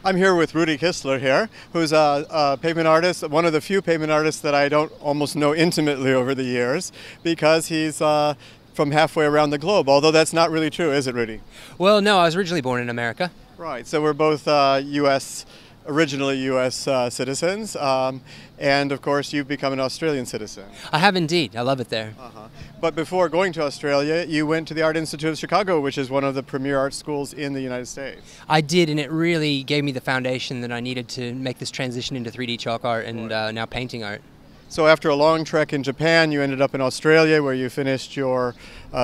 I'm here with Rudy Kistler here, who's a pavement artist, one of the few pavement artists that I don't almost know intimately over the years, because he's from halfway around the globe, although that's not really true, is it, Rudy? Well, no, I was originally born in America. Right, so we're both originally U.S. Citizens, and of course you've become an Australian citizen. I have indeed. I love it there. But before going to Australia, you went to the Art Institute of Chicago, which is one of the premier art schools in the United States. I did, and it really gave me the foundation that I needed to make this transition into 3D chalk art and now painting art. So after a long trek in Japan, you ended up in Australia where you finished your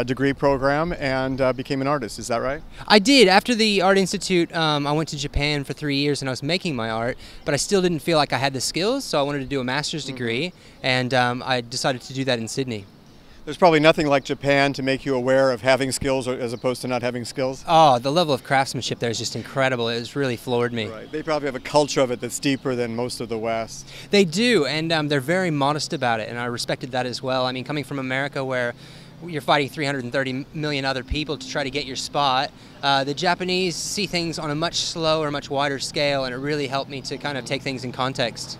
degree program and became an artist, is that right? I did. After the Art Institute, I went to Japan for 3 years and I was making my art, but I still didn't feel like I had the skills, so I wanted to do a master's degree, and I decided to do that in Sydney. There's probably nothing like Japan to make you aware of having skills as opposed to not having skills. Oh, the level of craftsmanship there is just incredible. It has really floored me. Right. They probably have a culture of it that's deeper than most of the West. They do, and they're very modest about it, and I respected that as well. I mean, coming from America where you're fighting 330 million other people to try to get your spot, the Japanese see things on a much slower, much wider scale, and it really helped me to kind of take things in context.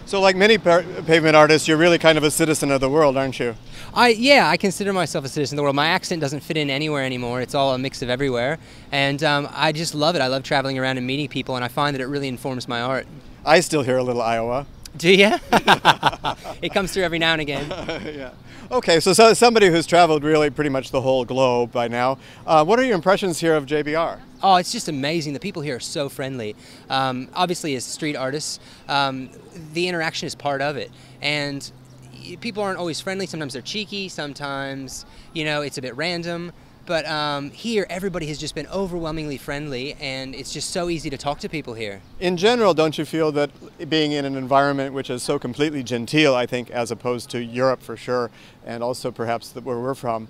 So like many pavement artists, you're really kind of a citizen of the world, aren't you? Yeah, I consider myself a citizen of the world. My accent doesn't fit in anywhere anymore. It's all a mix of everywhere. And I just love it. I love traveling around and meeting people, and I find that it really informs my art. I still hear a little Iowa. Do you? It comes through every now and again. Yeah. Okay, so somebody who's traveled really pretty much the whole globe by now, what are your impressions here of JBR? Oh, it's just amazing. The people here are so friendly. Obviously, as street artists, the interaction is part of it. And people aren't always friendly. Sometimes they're cheeky. Sometimes, you know, it's a bit random. But here, everybody has just been overwhelmingly friendly, and it's just so easy to talk to people here. In general, don't you feel that being in an environment which is so completely genteel, I think, as opposed to Europe for sure, and also perhaps where we're from,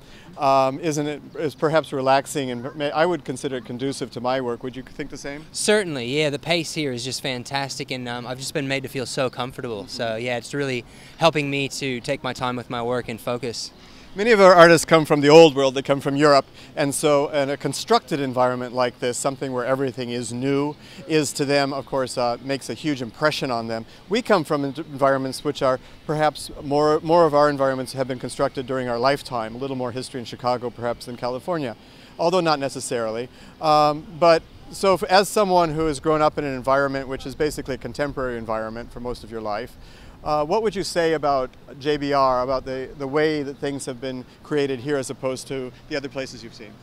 is perhaps relaxing, and I would consider it conducive to my work. Would you think the same? Certainly, yeah. The pace here is just fantastic, and I've just been made to feel so comfortable. So yeah, it's really helping me to take my time with my work and focus. Many of our artists come from the old world, they come from Europe, and so in a constructed environment like this, something where everything is new, is to them, of course, makes a huge impression on them. We come from environments which are perhaps more of our environments have been constructed during our lifetime, a little more history in Chicago perhaps than California, although not necessarily. As someone who has grown up in an environment which is basically a contemporary environment for most of your life, what would you say about JBR, about the way that things have been created here as opposed to the other places you've seen?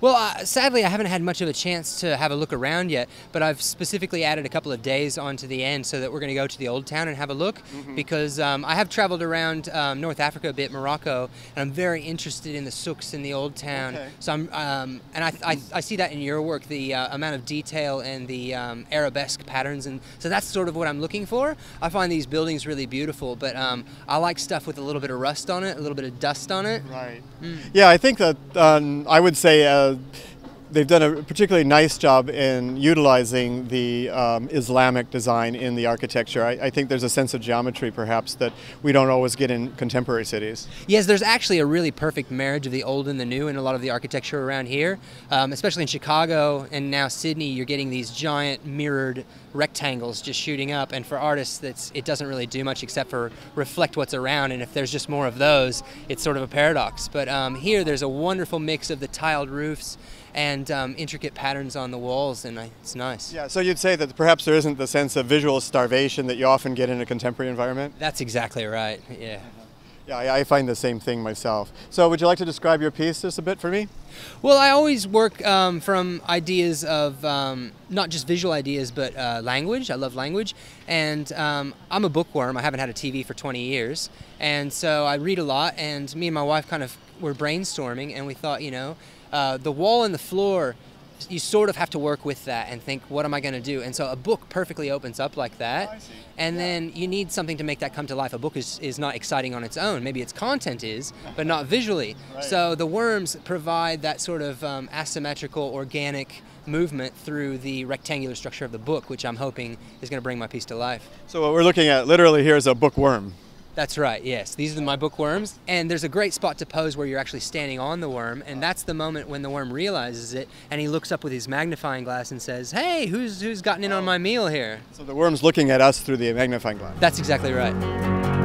Well, sadly, I haven't had much of a chance to have a look around yet, but I've specifically added a couple of days onto the end so that we're going to go to the Old Town and have a look, because I have traveled around North Africa a bit, Morocco, and I'm very interested in the souks in the Old Town. Okay. So and I see that in your work, the amount of detail and the arabesque patterns, and so that's sort of what I'm looking for. I find these buildings really beautiful, but I like stuff with a little bit of rust on it, a little bit of dust on it. Right. Yeah, I think that I would say they've done a particularly nice job in utilizing the Islamic design in the architecture. I think there's a sense of geometry perhaps that we don't always get in contemporary cities. Yes, there's actually a really perfect marriage of the old and the new in a lot of the architecture around here, especially in Chicago and now Sydney. You're getting these giant mirrored rectangles just shooting up, and for artists it doesn't really do much except for reflect what's around, and if there's just more of those, it's sort of a paradox. But here there's a wonderful mix of the tiled roofs and intricate patterns on the walls, and it's nice. Yeah, so you'd say that perhaps there isn't the sense of visual starvation that you often get in a contemporary environment? That's exactly right, yeah. Yeah, I find the same thing myself. So would you like to describe your piece just a bit for me? Well, I always work from ideas of not just visual ideas, but language. I love language, and I'm a bookworm. I haven't had a TV for 20 years, and so I read a lot, and me and my wife kind of were brainstorming, and we thought, you know, the wall and the floor, you sort of have to work with that and think, what am I going to do? And so a book perfectly opens up like that. Oh, I see. And then you need something to make that come to life. A book is not exciting on its own. Maybe its content is, but not visually. Right. So the worms provide that sort of asymmetrical, organic movement through the rectangular structure of the book, which I'm hoping is going to bring my piece to life. So what we're looking at literally here is a bookworm. That's right, yes. These are my bookworms, and there's a great spot to pose where you're actually standing on the worm, and that's the moment when the worm realizes it, and he looks up with his magnifying glass and says, "Hey, who's gotten in on my meal here?" So the worm's looking at us through the magnifying glass. That's exactly right.